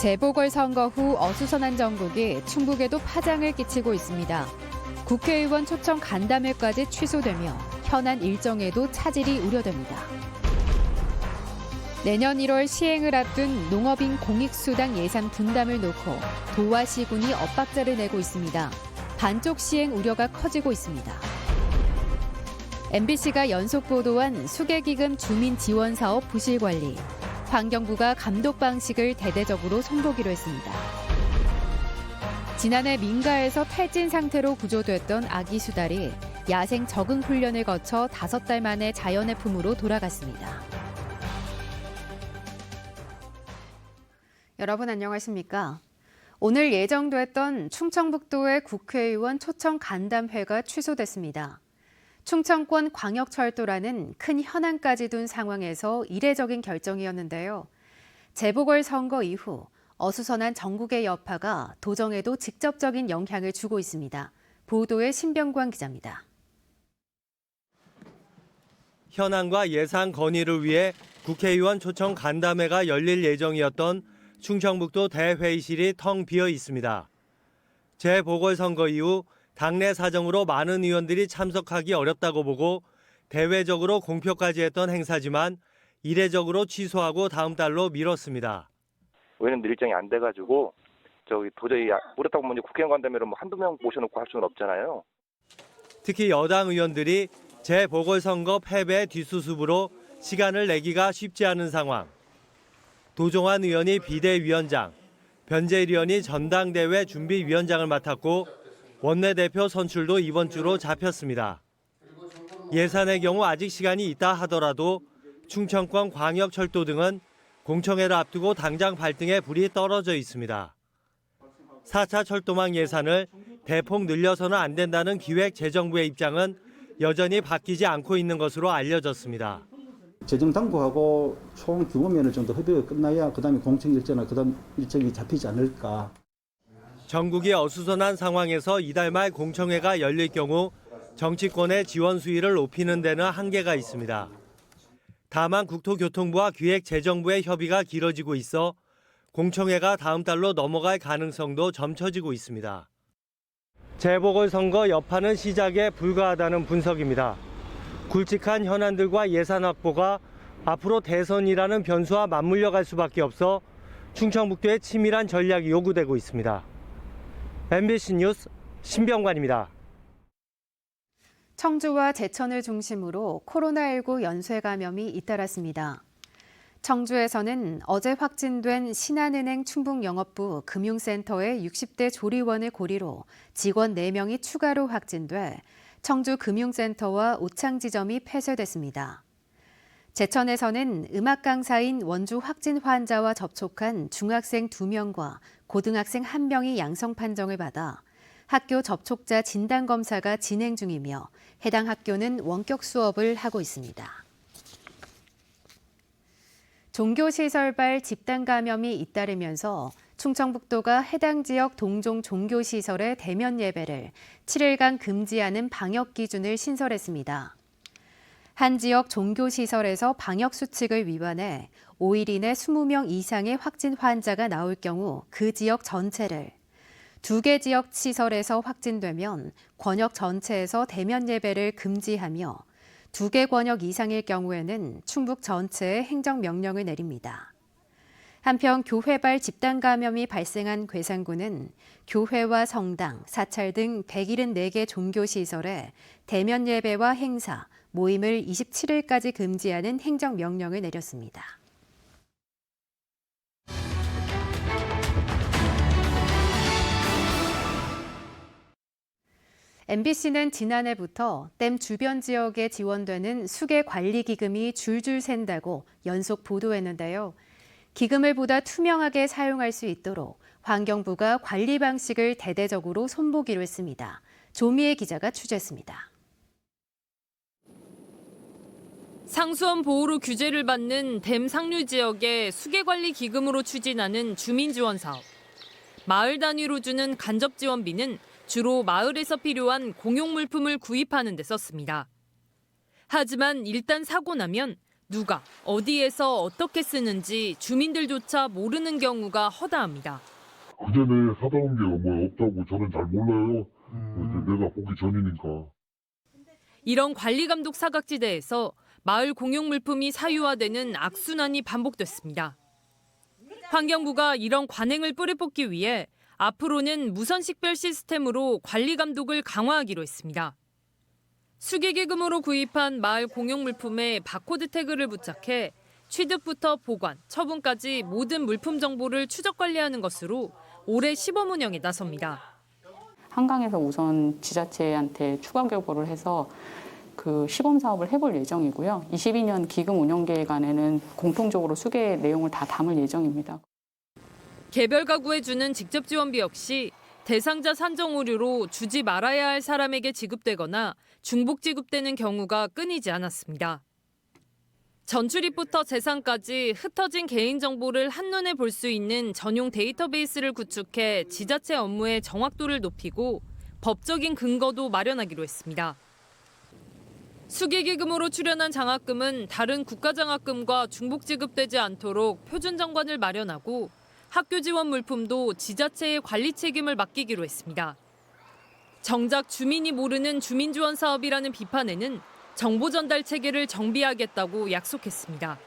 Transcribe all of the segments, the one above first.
재보궐선거 후 어수선한 정국이 충북에도 파장을 끼치고 있습니다. 국회의원 초청 간담회까지 취소되며 현안 일정에도 차질이 우려됩니다. 내년 1월 시행을 앞둔 농업인 공익수당 예산 분담을 놓고 도와 시군이 엇박자를 내고 있습니다. 반쪽 시행 우려가 커지고 있습니다. MBC가 연속 보도한 수계기금 주민지원사업 부실관리. 환경부가 감독 방식을 대대적으로 손보기로 했습니다. 지난해 민가에서 탈진 상태로 구조됐던 아기 수달이 야생 적응 훈련을 거쳐 5달 만에 자연의 품으로 돌아갔습니다. 여러분 안녕하십니까? 오늘 예정됐던 충청북도의 국회의원 초청 간담회가 취소됐습니다. 충청권 광역철도라는 큰 현안까지 둔 상황에서 이례적인 결정이었는데요. 재보궐선거 이후 어수선한 전국의 여파가 도정에도 직접적인 영향을 주고 있습니다. 보도에 신병관 기자입니다. 현안과 예산 건의를 위해 국회의원 초청 간담회가 열릴 예정이었던 충청북도 대회의실이 텅 비어 있습니다. 재보궐선거 이후 당내 사정으로 많은 의원들이 참석하기 어렵다고 보고 대외적으로 공표까지 했던 행사지만 이례적으로 취소하고 다음 달로 미뤘습니다. 의원님들 일정이 안 돼가지고 도저히 그렇다고 뭐 국회의원 간담회로 한두 명 모셔놓고 할 수는 없잖아요. 특히 여당 의원들이 재보궐선거 패배 뒷수습으로 시간을 내기가 쉽지 않은 상황. 도종환 의원이 비대위원장, 변재일 의원이 전당대회 준비위원장을 맡았고 원내대표 선출도 이번 주로 잡혔습니다. 예산의 경우 아직 시간이 있다 하더라도 충청권 광역철도 등은 공청회를 앞두고 당장 발등에 불이 떨어져 있습니다. 4차 철도망 예산을 대폭 늘려서는 안 된다는 기획재정부의 입장은 여전히 바뀌지 않고 있는 것으로 알려졌습니다. 재정당국하고 총 규모면을 정도 협의가 끝나야 그다음에 공청 일정이나 그다음 일정이 잡히지 않을까. 전국이 어수선한 상황에서 이달 말 공청회가 열릴 경우 정치권의 지원 수위를 높이는 데는 한계가 있습니다. 다만 국토교통부와 기획재정부의 협의가 길어지고 있어 공청회가 다음 달로 넘어갈 가능성도 점쳐지고 있습니다. 재보궐선거 여파는 시작에 불과하다는 분석입니다. 굵직한 현안들과 예산 확보가 앞으로 대선이라는 변수와 맞물려 갈 수밖에 없어 충청북도의 치밀한 전략이 요구되고 있습니다. MBC 뉴스 신병관입니다. 청주와 제천을 중심으로 코로나19 연쇄 감염이 잇따랐습니다. 청주에서는 어제 확진된 신한은행 충북영업부 금융센터의 60대 조리원을 고리로 직원 4명이 추가로 확진돼 청주금융센터와 오창지점이 폐쇄됐습니다. 제천에서는 음악 강사인 원주 확진 환자와 접촉한 중학생 2명과 고등학생 1명이 양성 판정을 받아 학교 접촉자 진단검사가 진행 중이며 해당 학교는 원격 수업을 하고 있습니다. 종교시설발 집단 감염이 잇따르면서 충청북도가 해당 지역 동종 종교시설의 대면 예배를 7일간 금지하는 방역 기준을 신설했습니다. 한 지역 종교시설에서 방역수칙을 위반해 5일 이내 20명 이상의 확진 환자가 나올 경우 그 지역 전체를, 2개 지역 시설에서 확진되면 권역 전체에서 대면 예배를 금지하며 2개 권역 이상일 경우에는 충북 전체에 행정명령을 내립니다. 한편 교회발 집단 감염이 발생한 괴산군은 교회와 성당, 사찰 등 174개 종교시설에 대면 예배와 행사, 모임을 27일까지 금지하는 행정명령을 내렸습니다. MBC는 지난해부터 댐 주변 지역에 지원되는 수계 관리 기금이 줄줄 샌다고 연속 보도했는데요. 기금을 보다 투명하게 사용할 수 있도록 환경부가 관리 방식을 대대적으로 손보기로 했습니다. 조미애 기자가 취재했습니다. 상수원 보호로 규제를 받는 댐 상류 지역의 수계관리 기금으로 추진하는 주민지원 사업. 마을 단위로 주는 간접 지원비는 주로 마을에서 필요한 공용 물품을 구입하는 데 썼습니다. 하지만 일단 사고 나면 누가 어디에서 어떻게 쓰는지 주민들조차 모르는 경우가 허다합니다. 그전에 사다 온 게 뭐 없다고 저는 잘 몰라요. 내가 보기 전이니까. 이런 관리감독 사각지대에서 마을 공용 물품이 사유화되는 악순환이 반복됐습니다. 환경부가 이런 관행을 뿌리뽑기 위해 앞으로는 무선식별 시스템으로 관리감독을 강화하기로 했습니다. 수기기금으로 구입한 마을 공용 물품에 바코드 태그를 부착해 취득부터 보관, 처분까지 모든 물품 정보를 추적 관리하는 것으로 올해 시범 운영에 나섭니다. 한강에서 우선 지자체한테 추가 교보를 해서 그 시범 사업을 해볼 예정이고요. 22년 기금 운영 계획 안에는 공통적으로 수계 내용을 다 담을 예정입니다. 개별 가구에 주는 직접 지원비 역시 대상자 산정 오류로 주지 말아야 할 사람에게 지급되거나 중복 지급되는 경우가 끊이지 않았습니다. 전출입부터 재산까지 흩어진 개인정보를 한눈에 볼 수 있는 전용 데이터베이스를 구축해 지자체 업무의 정확도를 높이고 법적인 근거도 마련하기로 했습니다. 수기기금으로 출연한 장학금은 다른 국가장학금과 중복 지급되지 않도록 표준정관을 마련하고 학교 지원 물품도 지자체의 관리 책임을 맡기기로 했습니다. 정작 주민이 모르는 주민지원 사업이라는 비판에는 정보 전달 체계를 정비하겠다고 약속했습니다.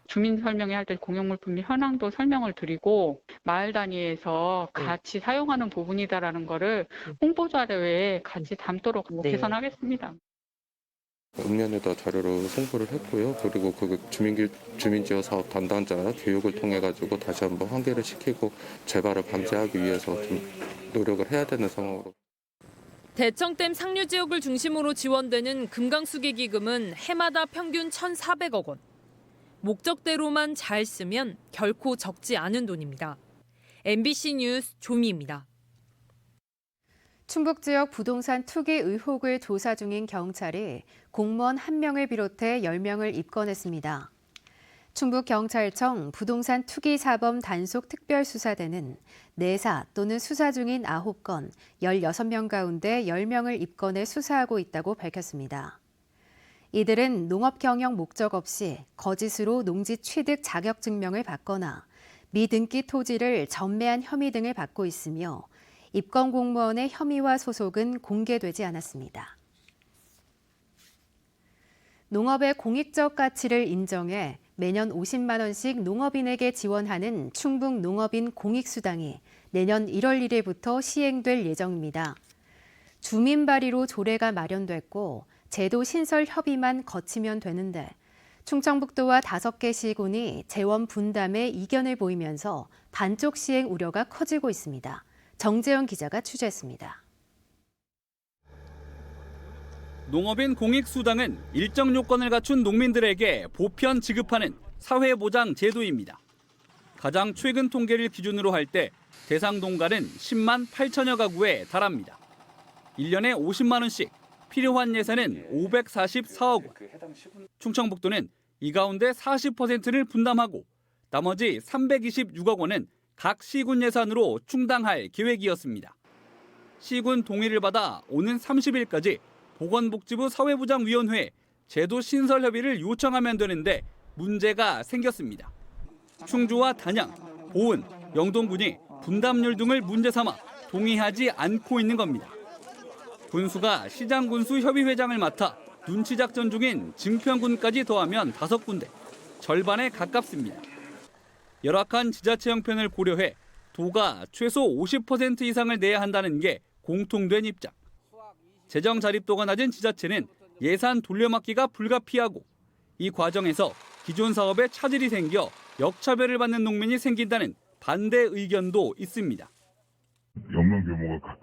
주민 설명회 할 때 공용물품 현황도 설명을 드리고 마을 단위에서 같이 사용하는 부분이다라는 거를 홍보 자료에 같이 담도록 개선하겠습니다. 읍면에다 자료로 홍보를 했고요. 그리고 그 주민지원 사업 담당자 교육을 통해 가지고 다시 한번 환기를 시키고 재발을 방지하기 위해서 좀 노력을 해야 되는 상황으로. 대청댐 상류 지역을 중심으로 지원되는 금강수기기금은 해마다 평균 1,400억 원. 목적대로만 잘 쓰면 결코 적지 않은 돈입니다. MBC 뉴스 조미입니다. 충북 지역 부동산 투기 의혹을 조사 중인 경찰이 공무원 1명을 비롯해 10명을 입건했습니다. 충북경찰청 부동산 투기 사범 단속 특별수사대는 내사 또는 수사 중인 9건 16명 가운데 10명을 입건해 수사하고 있다고 밝혔습니다. 이들은 농업 경영 목적 없이 거짓으로 농지 취득 자격증명을 받거나 미등기 토지를 전매한 혐의 등을 받고 있으며 입건 공무원의 혐의와 소속은 공개되지 않았습니다. 농업의 공익적 가치를 인정해 매년 50만 원씩 농업인에게 지원하는 충북 농업인 공익수당이 내년 1월 1일부터 시행될 예정입니다. 주민 발의로 조례가 마련됐고 제도 신설 협의만 거치면 되는데 충청북도와 5개 시군이 재원 분담에 이견을 보이면서 반쪽 시행 우려가 커지고 있습니다. 정재현 기자가 취재했습니다. 농업인 공익수당은 일정 요건을 갖춘 농민들에게 보편 지급하는 사회보장 제도입니다. 가장 최근 통계를 기준으로 할 때 대상 농가는 10만 8천여 가구에 달합니다. 1년에 50만 원씩, 필요한 예산은 544억 원. 충청북도는 이 가운데 40%를 분담하고 나머지 326억 원은 각 시군 예산으로 충당할 계획이었습니다. 시군 동의를 받아 오는 30일까지 보건복지부 사회보장위원회에 제도 신설 협의를 요청하면 되는데 문제가 생겼습니다. 충주와 단양, 보은, 영동군이 분담률 등을 문제 삼아 동의하지 않고 있는 겁니다. 군수가 시장군수 협의회장을 맡아 눈치작전 중인 증평군까지 더하면 5군데, 절반에 가깝습니다. 열악한 지자체 형편을 고려해 도가 최소 50% 이상을 내야 한다는 게 공통된 입장. 재정 자립도가 낮은 지자체는 예산 돌려막기가 불가피하고 이 과정에서 기존 사업에 차질이 생겨 역차별을 받는 농민이 생긴다는 반대 의견도 있습니다. 영농 규모가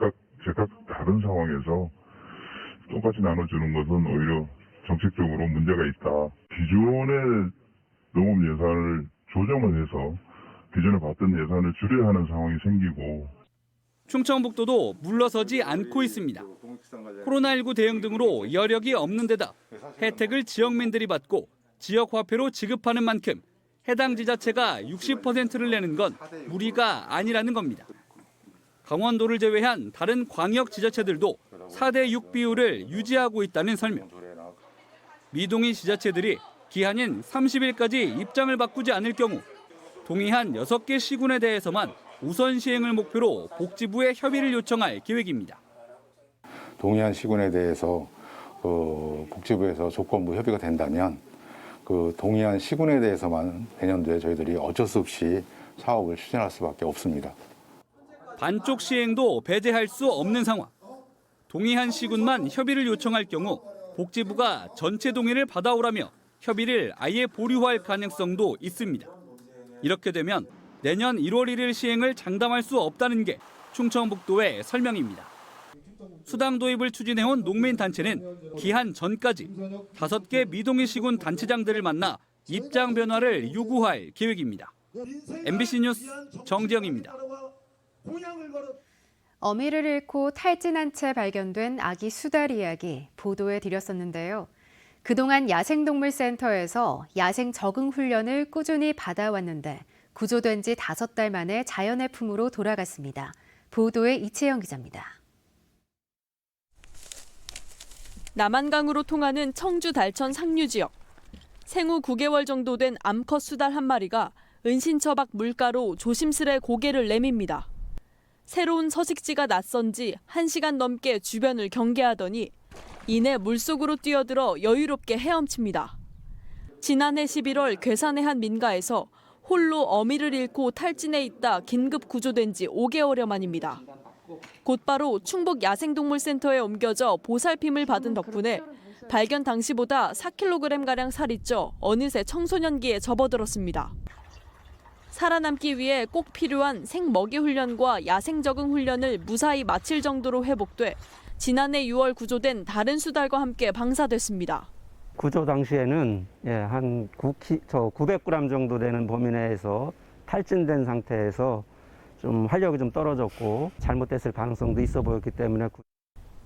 제각 다른 상황에서 똑같이 나눠주는 것은 오히려 정책적으로 문제가 있다. 기존의 농업 예산을 조정을 해서 기존에 받던 예산을 줄여야 하는 상황이 생기고 충청북도도 물러서지 않고 있습니다. 코로나19 대응 등으로 여력이 없는 데다 혜택을 지역민들이 받고 지역화폐로 지급하는 만큼 해당 지자체가 60%를 내는 건 무리가 아니라는 겁니다. 강원도를 제외한 다른 광역 지자체들도 4대6 비율을 유지하고 있다는 설명. 미동의 지자체들이 기한인 30일까지 입장을 바꾸지 않을 경우 동의한 6개 시군에 대해서만 우선 시행을 목표로 복지부에 협의를 요청할 계획입니다. 동의한 시군에 대해서 복지부에서 조건부 협의가 된다면 그 동의한 시군에 대해서만 내년도에 저희들이 어쩔 수 없이 사업을 추진할 수밖에 없습니다. 반쪽 시행도 배제할 수 없는 상황. 동의한 시군만 협의를 요청할 경우 복지부가 전체 동의를 받아오라며 협의를 아예 보류할 가능성도 있습니다. 이렇게 되면 내년 1월 1일 시행을 장담할 수 없다는 게 충청북도의 설명입니다. 수당 도입을 추진해온 농민단체는 기한 전까지 5개 미동의 시군 단체장들을 만나 입장 변화를 요구할 계획입니다. MBC 뉴스 정지영입니다. 어미를 잃고 탈진한 채 발견된 아기 수달 이야기 보도해 드렸었는데요. 그동안 야생동물센터에서 야생 적응 훈련을 꾸준히 받아왔는데 구조된 지 5달 만에 자연의 품으로 돌아갔습니다. 보도에 이채영 기자입니다. 남한강으로 통하는 청주 달천 상류 지역. 생후 9개월 정도 된 암컷 수달 한 마리가 은신처박 물가로 조심스레 고개를 내밉니다. 새로운 서식지가 낯선 지 1시간 넘게 주변을 경계하더니 이내 물속으로 뛰어들어 여유롭게 헤엄칩니다. 지난해 11월 괴산의 한 민가에서 홀로 어미를 잃고 탈진해 있다 긴급 구조된 지 5개월여 만입니다. 곧바로 충북 야생동물센터에 옮겨져 보살핌을 받은 덕분에 발견 당시보다 4kg가량 살이 쪄 어느새 청소년기에 접어들었습니다. 살아남기 위해 꼭 필요한 생먹이 훈련과 야생 적응 훈련을 무사히 마칠 정도로 회복돼 지난해 6월 구조된 다른 수달과 함께 방사됐습니다. 구조 당시에는 한 900g 정도 되는 범위 내에서 탈진된 상태에서 좀 활력이 좀 떨어졌고 잘못됐을 가능성도 있어 보였기 때문에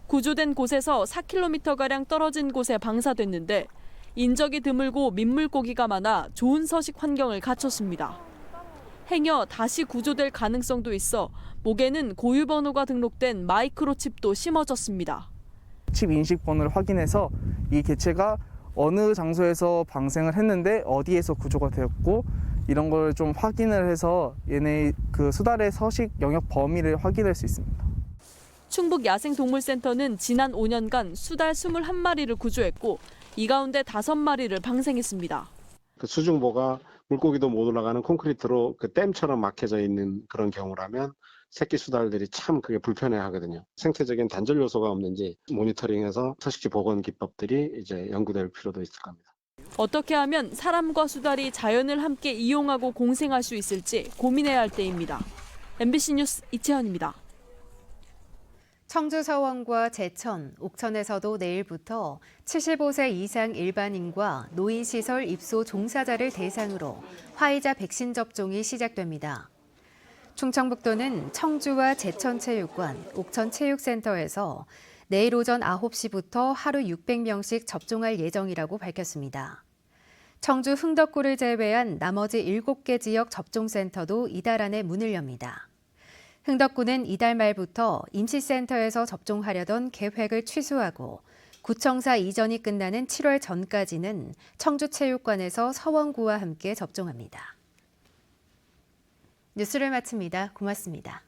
구조된 곳에서 4km가량 떨어진 곳에 방사됐는데 인적이 드물고 민물고기가 많아 좋은 서식 환경을 갖췄습니다. 행여 다시 구조될 가능성도 있어 목에는 고유 번호가 등록된 마이크로칩도 심어졌습니다. 칩 인식 번호를 확인해서 이 개체가 어느 장소에서 방생을 했는데 어디에서 구조가 되었고 이런 걸 좀 확인을 해서 얘네 그 수달의 서식 영역 범위를 확인할 수 있습니다. 충북 야생동물센터는 지난 5년간 수달 21마리를 구조했고 이 가운데 5마리를 방생했습니다. 그 수중보가 물고기도 못 올라가는 콘크리트로 그 댐처럼 막혀져 있는 그런 경우라면 새끼 수달들이 참 그게 불편해하거든요. 생태적인 단절 요소가 없는지 모니터링해서 서식지 복원 기법들이 이제 연구될 필요도 있을 겁니다. 어떻게 하면 사람과 수달이 자연을 함께 이용하고 공생할 수 있을지 고민해야 할 때입니다. MBC 뉴스 이채연입니다. 청주 서원과 제천, 옥천에서도 내일부터 75세 이상 일반인과 노인시설 입소 종사자를 대상으로 화이자 백신 접종이 시작됩니다. 충청북도는 청주와 제천체육관, 옥천체육센터에서 내일 오전 9시부터 하루 600명씩 접종할 예정이라고 밝혔습니다. 청주 흥덕구를 제외한 나머지 7개 지역 접종센터도 이달 안에 문을 엽니다. 흥덕구는 이달 말부터 임시센터에서 접종하려던 계획을 취소하고 구청사 이전이 끝나는 7월 전까지는 청주체육관에서 서원구와 함께 접종합니다. 뉴스를 마칩니다. 고맙습니다.